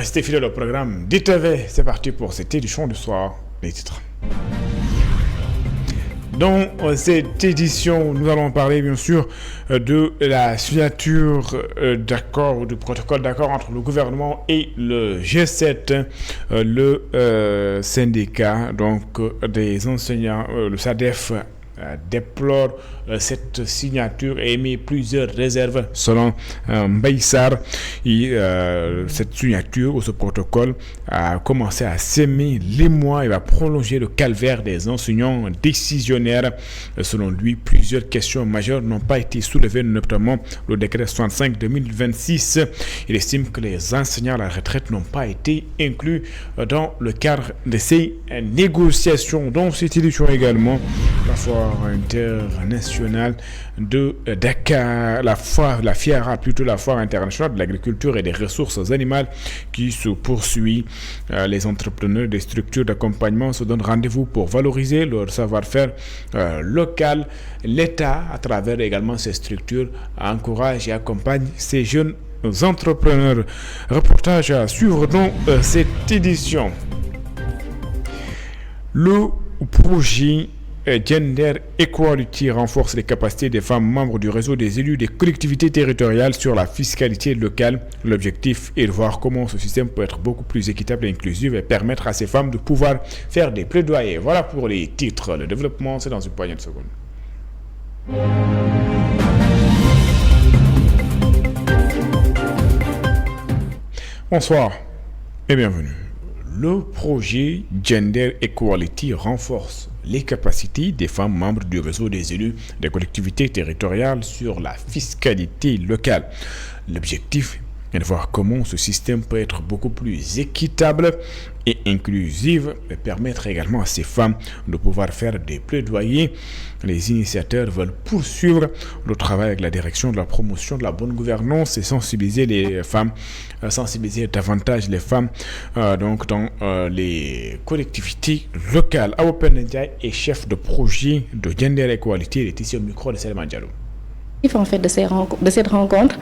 Restez fidèles au programme d'ITV. C'est parti pour cette édition du soir. Les titres. Dans cette édition, nous allons parler bien sûr de la signature d'accord ou du protocole d'accord entre le gouvernement et le G7, le syndicat donc des enseignants, le SADEF déplore cette signature et émet plusieurs réserves selon Mbaïsar. Cette signature ou ce protocole a commencé à s'aimer les mois et va prolonger le calvaire des enseignants décisionnaires. Selon lui, plusieurs questions majeures n'ont pas été soulevées, notamment le décret 65-2026. Il estime que les enseignants à la retraite n'ont pas été inclus dans le cadre de ces négociations. Dans cette édition également, la foire internationale de Dakar, la foire internationale de l'agriculture et des ressources animales qui se poursuit. Les entrepreneurs des structures d'accompagnement se donnent rendez-vous pour valoriser leur savoir-faire local. L'État, à travers également ces structures, encourage et accompagne ces jeunes entrepreneurs. Reportage à suivre dans cette édition. Le projet Gender Equality renforce les capacités des femmes membres du réseau des élus des collectivités territoriales sur la fiscalité locale. L'objectif est de voir comment ce système peut être beaucoup plus équitable et inclusif et permettre à ces femmes de pouvoir faire des plaidoyers. Voilà pour les titres. Le développement, c'est dans une poignée de secondes. Bonsoir et bienvenue. Le projet Gender Equality renforce les capacités des femmes membres du réseau des élus des collectivités territoriales sur la fiscalité locale. L'objectif est de voir comment ce système peut être beaucoup plus équitable et inclusif et permettre également à ces femmes de pouvoir faire des plaidoyers. Les initiateurs veulent poursuivre le travail avec la direction de la promotion de la bonne gouvernance et sensibiliser les femmes, sensibiliser davantage les femmes donc dans les collectivités locales. Awopen Ndiaye est chef de projet de Gender Equality. Il est ici au micro de Selma Diallo. En fait de cette rencontre,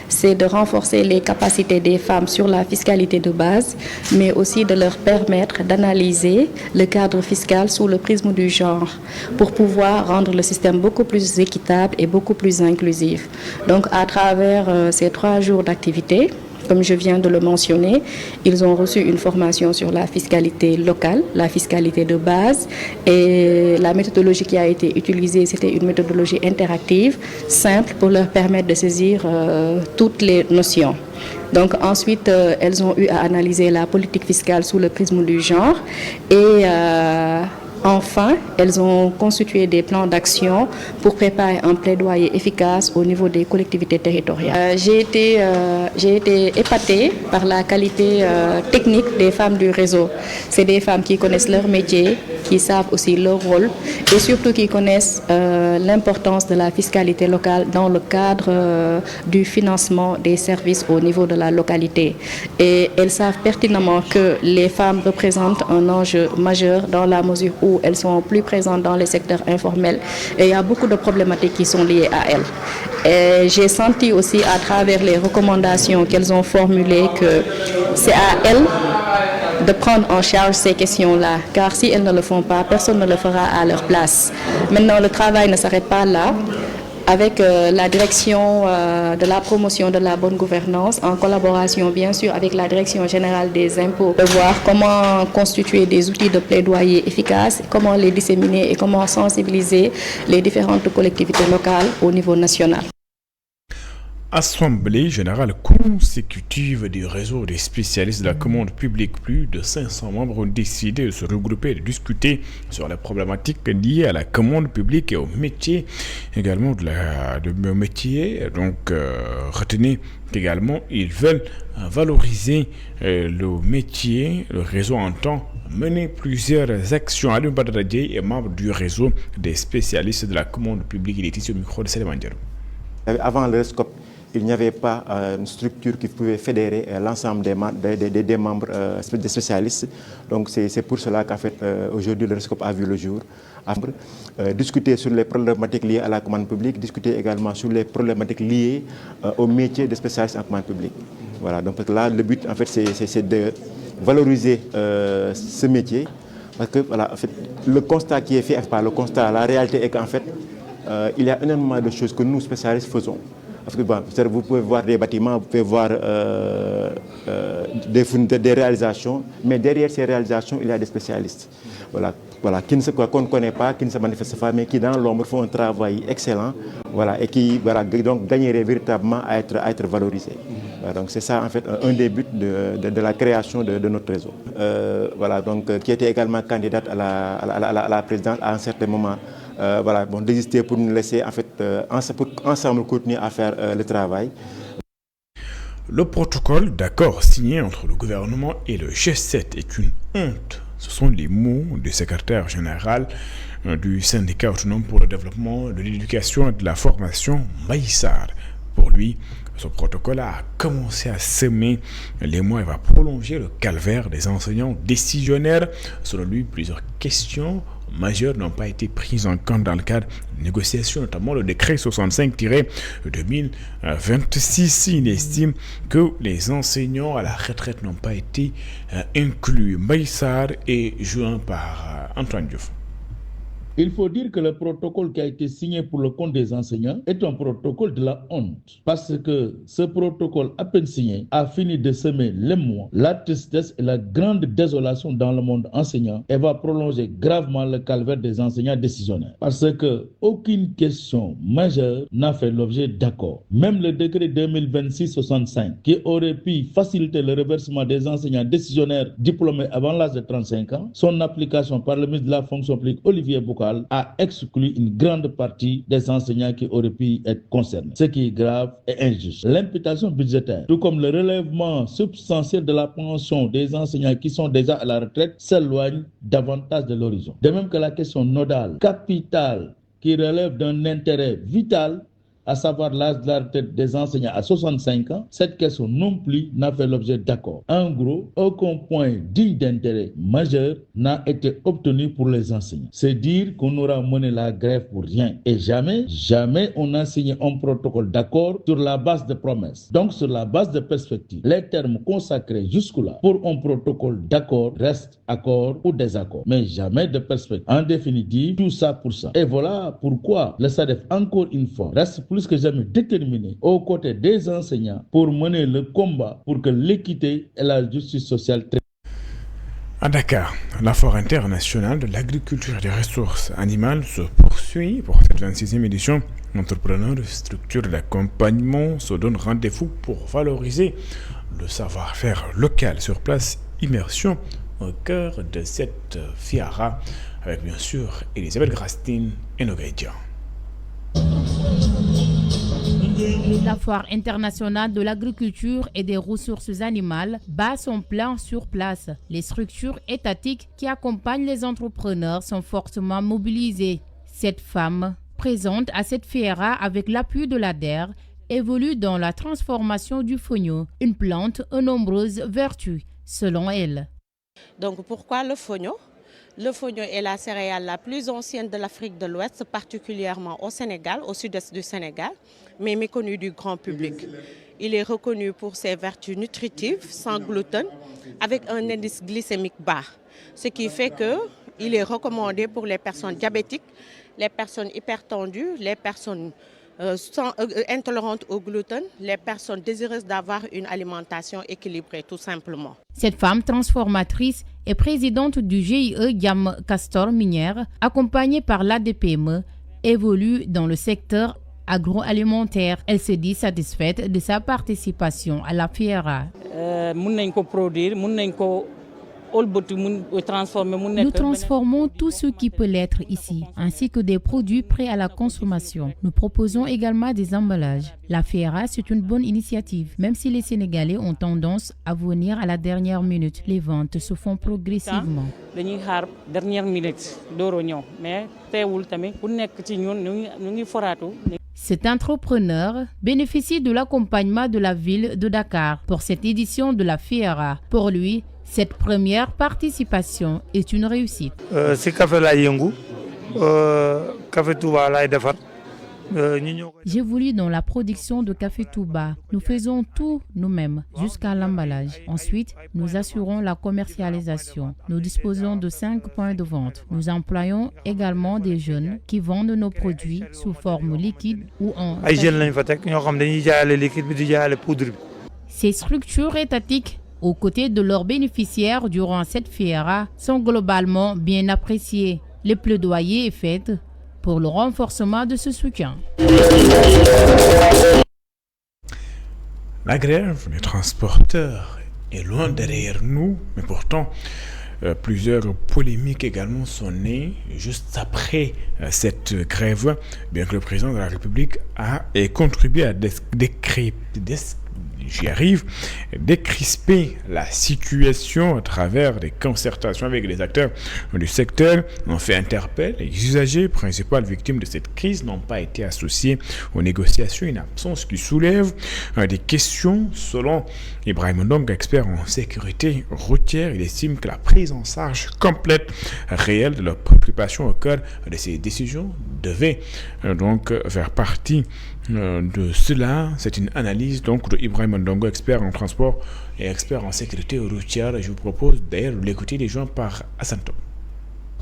c'est de renforcer les capacités des femmes sur la fiscalité de base, mais aussi de leur permettre d'analyser le cadre fiscal sous le prisme du genre pour pouvoir rendre le système beaucoup plus équitable et beaucoup plus inclusif. Donc à travers ces 3 jours d'activité, comme je viens de le mentionner, ils ont reçu une formation sur la fiscalité locale, la fiscalité de base, et la méthodologie qui a été utilisée, c'était une méthodologie interactive, simple pour leur permettre de saisir toutes les notions. Donc ensuite, elles ont eu à analyser la politique fiscale sous le prisme du genre et enfin, elles ont constitué des plans d'action pour préparer un plaidoyer efficace au niveau des collectivités territoriales. J'ai été épatée par la qualité technique des femmes du réseau. C'est des femmes qui connaissent leur métier, qui savent aussi leur rôle et surtout qui connaissent l'importance de la fiscalité locale dans le cadre du financement des services au niveau de la localité. Et elles savent pertinemment que les femmes représentent un enjeu majeur dans la mesure où elles sont plus présentes dans les secteurs informels et il y a beaucoup de problématiques qui sont liées à elles. Et j'ai senti aussi à travers les recommandations qu'elles ont formulées que c'est à elles de prendre en charge ces questions-là, car si elles ne le font pas, personne ne le fera à leur place. Maintenant, le travail ne s'arrête pas là. Avec la direction de la promotion de la bonne gouvernance, en collaboration bien sûr avec la direction générale des impôts, de voir comment constituer des outils de plaidoyer efficaces, comment les disséminer et comment sensibiliser les différentes collectivités locales au niveau national. Assemblée générale consécutive du réseau des spécialistes de la commande publique. Plus de 500 membres ont décidé de se regrouper et de discuter sur les problématiques liées à la commande publique et au métier également de métier. Donc retenez qu'également ils veulent valoriser le métier. Le réseau entend mener plusieurs actions. Alioune Badara Dieye est membre du réseau des spécialistes de la commande publique. Il est ici au micro de Selma Diallo. Avant le RESCOP, il n'y avait pas une structure qui pouvait fédérer l'ensemble des membres des spécialistes. Donc c'est pour cela qu'en fait aujourd'hui le RESCOP a vu le jour. Discuter sur les problématiques liées à la commande publique, discuter également sur les problématiques liées au métier de spécialiste en commande publique. Voilà, donc là, le but, en fait, c'est de valoriser ce métier. Parce que, voilà, en fait, le constat qui est fait, le constat, la réalité est qu'en fait, il y a énormément de choses que nous, spécialistes, faisons. Parce que bon, vous pouvez voir des bâtiments, vous pouvez voir des réalisations, mais derrière ces réalisations, il y a des spécialistes. Voilà, qu'on ne connaît pas, qui ne se manifestent pas, mais qui dans l'ombre font un travail excellent, voilà, et qui donc gagneraient véritablement à être valorisés. Voilà, donc c'est ça en fait un des buts de la création de notre réseau. Voilà, donc qui était également candidate à la présidence à un certain moment. Voilà, bon, d'exister pour nous laisser en fait pour ensemble continuer à faire le travail. Le protocole d'accord signé entre le gouvernement et le G7 est une honte. Ce sont les mots du secrétaire général du syndicat autonome pour le développement de l'éducation et de la formation, Mbaye Sarr. Pour lui, ce protocole a commencé à semer les mois et va prolonger le calvaire des enseignants décisionnaires. Selon lui, plusieurs questions majeures n'ont pas été prises en compte dans le cadre de négociations, notamment le décret 65-2026. Il estime que les enseignants à la retraite n'ont pas été inclus. Mbaye Sarr est joint par Antoine Diouf. Il faut dire que le protocole qui a été signé pour le compte des enseignants est un protocole de la honte. Parce que ce protocole, à peine signé, a fini de semer l'émoi, la tristesse et la grande désolation dans le monde enseignant et va prolonger gravement le calvaire des enseignants décisionnaires. Parce que aucune question majeure n'a fait l'objet d'accord. Même le décret 2026-65, qui aurait pu faciliter le reversement des enseignants décisionnaires diplômés avant l'âge de 35 ans, son application par le ministre de la fonction publique Olivier Boucal a exclu une grande partie des enseignants qui auraient pu être concernés, ce qui est grave et injuste. L'imputation budgétaire, tout comme le relèvement substantiel de la pension des enseignants qui sont déjà à la retraite, s'éloigne davantage de l'horizon. De même que la question nodale, capitale, qui relève d'un intérêt vital, à savoir l'âge de la retraite des enseignants à 65 ans, cette question non plus n'a fait l'objet d'accord. En gros, aucun point digne d'intérêt majeur n'a été obtenu pour les enseignants. C'est dire qu'on aura mené la grève pour rien. Et jamais on a signé un protocole d'accord sur la base de promesses. Donc sur la base de perspectives. Les termes consacrés jusque-là pour un protocole d'accord restent accord ou désaccord. Mais jamais de perspective. En définitive, tout ça pour ça. Et voilà pourquoi le SADEF, encore une fois, reste plus que jamais déterminé aux côtés des enseignants pour mener le combat pour que l'équité et la justice sociale. À Dakar, la foire internationale de l'agriculture et des ressources animales se poursuit pour cette 26e édition. Entrepreneurs et structures d'accompagnement se donnent rendez-vous pour valoriser le savoir-faire local sur place. Immersion au cœur de cette fiara avec bien sûr Elisabeth Grastine et Nogaïdia. La foire internationale de l'agriculture et des ressources animales bat son plein sur place. Les structures étatiques qui accompagnent les entrepreneurs sont fortement mobilisées. Cette femme, présente à cette fiera avec l'appui de l'ADER, évolue dans la transformation du fonio, une plante aux nombreuses vertus, selon elle. Donc pourquoi le fonio ? Le fonio est la céréale la plus ancienne de l'Afrique de l'Ouest, particulièrement au Sénégal, au sud-est du Sénégal, mais méconnu du grand public. Il est reconnu pour ses vertus nutritives, sans gluten, avec un indice glycémique bas, ce qui fait qu'il est recommandé pour les personnes diabétiques, les personnes hypertendues, les personnes intolérantes au gluten, les personnes désireuses d'avoir une alimentation équilibrée, tout simplement. Cette femme transformatrice est présidente du GIE Gam Castor Minière, accompagnée par l'ADPME, évolue dans le secteur agroalimentaire. Elle se dit satisfaite de sa participation à la fiera. Nous transformons tout ce qui peut l'être ici, ainsi que des produits prêts à la consommation. Nous proposons également des emballages. La fiera, c'est une bonne initiative, même si les Sénégalais ont tendance à venir à la dernière minute. Les ventes se font progressivement. Cet entrepreneur bénéficie de l'accompagnement de la ville de Dakar pour cette édition de la fiera. Pour lui, cette première participation est une réussite. C'est café la yengu, café Touba lay defar J'évolue dans la production de café Touba. Nous faisons tout nous-mêmes, jusqu'à l'emballage. Ensuite, nous assurons la commercialisation. Nous disposons de 5 points de vente. Nous employons également des jeunes qui vendent nos produits sous forme liquide ou en... Ces structures étatiques, aux côtés de leurs bénéficiaires durant cette fiera, sont globalement bien appréciées. Le plaidoyer est fait pour le renforcement de ce soutien. La grève des transporteurs est loin derrière nous, mais pourtant, plusieurs polémiques également sont nées juste après cette grève, bien que le président de la République a contribué à décrisper la situation à travers des concertations avec les acteurs du secteur. En fait, interpelle, les usagers, principales victimes de cette crise, n'ont pas été associés aux négociations, une absence qui soulève des questions. Selon Ibrahim Ndong, expert en sécurité routière, il estime que la prise en charge complète, réelle de leurs préoccupations au cœur de ces décisions devait donc faire partie de cela. C'est une analyse donc de Ibrahim Ndongo, expert en transport et expert en sécurité routière. Je vous propose d'ailleurs de l'écouter des gens par Assanto.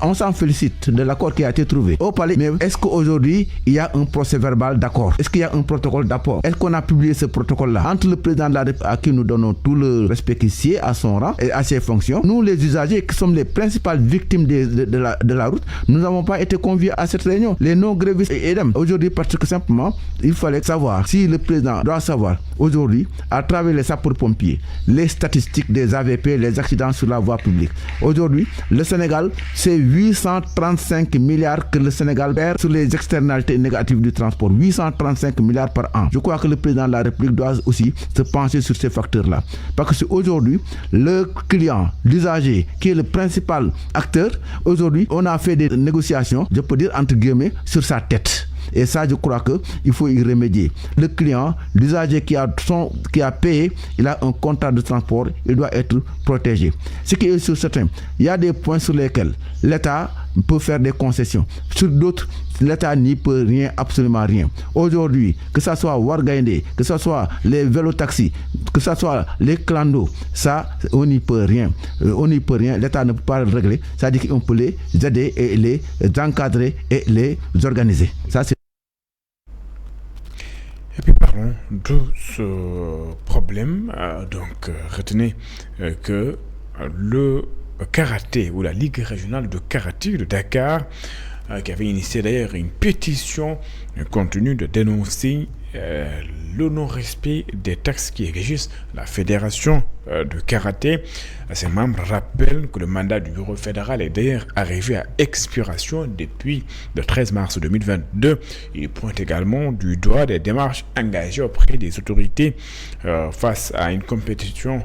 On s'en félicite de l'accord qui a été trouvé au palais. Mais est-ce qu'aujourd'hui, il y a un procès verbal d'accord? Est-ce qu'il y a un protocole d'accord? Est-ce qu'on a publié ce protocole-là entre le président de la République, à qui nous donnons tout le respect qui sied à son rang et à ses fonctions? Nous, les usagers, qui sommes les principales victimes de la route, nous n'avons pas été conviés à cette réunion. Les non-grévistes et idem. Aujourd'hui, parce que simplement, il fallait savoir si le président doit savoir aujourd'hui, à travers les sapeurs-pompiers, les statistiques des AVP, les accidents sur la voie publique. Aujourd'hui, le Sénégal, c'est 835 milliards que le Sénégal perd sur les externalités négatives du transport. 835 milliards par an. Je crois que le président de la République doit aussi se pencher sur ces facteurs-là. Parce que c'est aujourd'hui le client, l'usager, qui est le principal acteur. Aujourd'hui, on a fait des négociations, je peux dire entre guillemets, sur sa tête. Et ça, je crois qu'il faut y remédier. Le client, l'usager qui a payé, il a un contrat de transport, il doit être protégé. Ce qui est sur certain, il y a des points sur lesquels l'État peut faire des concessions. Sur d'autres, l'État n'y peut rien, absolument rien. Aujourd'hui, que ce soit Wargaïndé, que ce soit les vélotaxis, que ce soit les clandos, ça, on n'y peut rien. On n'y peut rien, l'État ne peut pas le régler. C'est-à-dire qu'on peut les aider et les encadrer et les organiser. Ça, c'est... Et puis parlons de ce problème. Retenez que le karaté ou la Ligue régionale de karaté de Dakar, qui avait initié d'ailleurs une pétition compte tenu de dénoncer le non-respect des textes qui régissent la fédération de karaté. Ses membres rappellent que le mandat du bureau fédéral est d'ailleurs arrivé à expiration depuis le 13 mars 2022. Il pointe également du doigt des démarches engagées auprès des autorités face à une compétition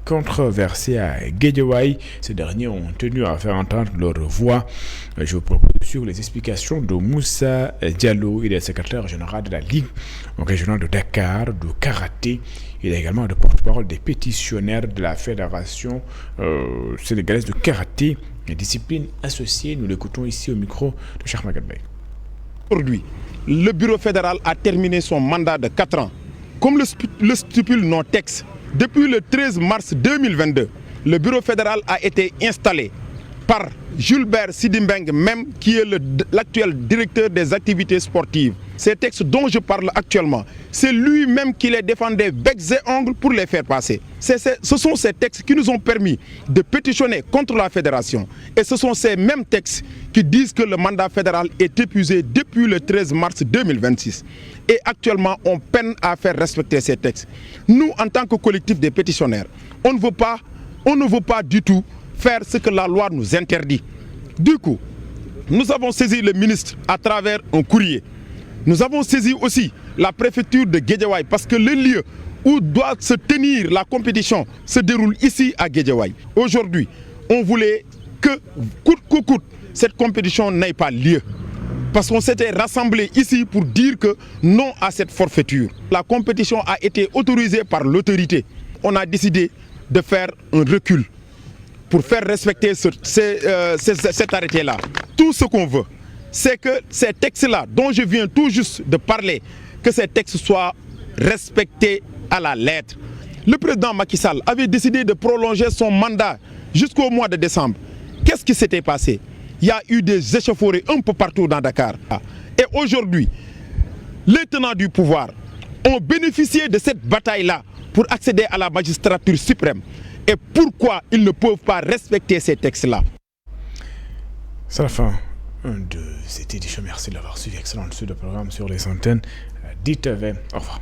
controversée à Guédiawaye. Ces derniers ont tenu à faire entendre leur voix. Je vous propose de suivre les explications de Moussa Diallo. Il est secrétaire général de la Ligue régionale de Dakar de karaté. Il est également le porte-parole des pétitionnaires de la fédération sénégalaise de karaté et discipline associée. Nous l'écoutons ici au micro de Cheikh Maguette Beye. Aujourd'hui, le bureau fédéral a terminé son mandat de 4 ans. Comme le stipule nos textes, depuis le 13 mars 2022, le bureau fédéral a été installé par Julbert Sidimbeng même, qui est l'actuel directeur des activités sportives. Ces textes dont je parle actuellement, c'est lui-même qui les défendait becs et ongles pour les faire passer. Ce sont ces textes qui nous ont permis de pétitionner contre la fédération. Et ce sont ces mêmes textes qui disent que le mandat fédéral est épuisé depuis le 13 mars 2026. Et actuellement, on peine à faire respecter ces textes. Nous, en tant que collectif des pétitionnaires, on ne veut pas du tout faire ce que la loi nous interdit. Du coup, nous avons saisi le ministre à travers un courrier. Nous avons saisi aussi la préfecture de Guédiawaye parce que le lieu où doit se tenir la compétition se déroule ici à Guédiawaye. Aujourd'hui, on voulait que coûte que coûte, cette compétition n'ait pas lieu. Parce qu'on s'était rassemblés ici pour dire que non à cette forfaiture. La compétition a été autorisée par l'autorité. On a décidé de faire un recul pour faire respecter cet arrêté-là. Tout ce qu'on veut, c'est que ces textes-là, dont je viens tout juste de parler, que ces textes soient respectés à la lettre. Le président Macky Sall avait décidé de prolonger son mandat jusqu'au mois de décembre. Qu'est-ce qui s'était passé? Il y a eu des échauffourées un peu partout dans Dakar. Et aujourd'hui, les tenants du pouvoir ont bénéficié de cette bataille-là pour accéder à la magistrature suprême. Et pourquoi ils ne peuvent pas respecter ces textes-là? C'est la fin de cette édition. Merci de l'avoir suivi. Excellent suite de programme sur les antennes d'ITV. Au revoir.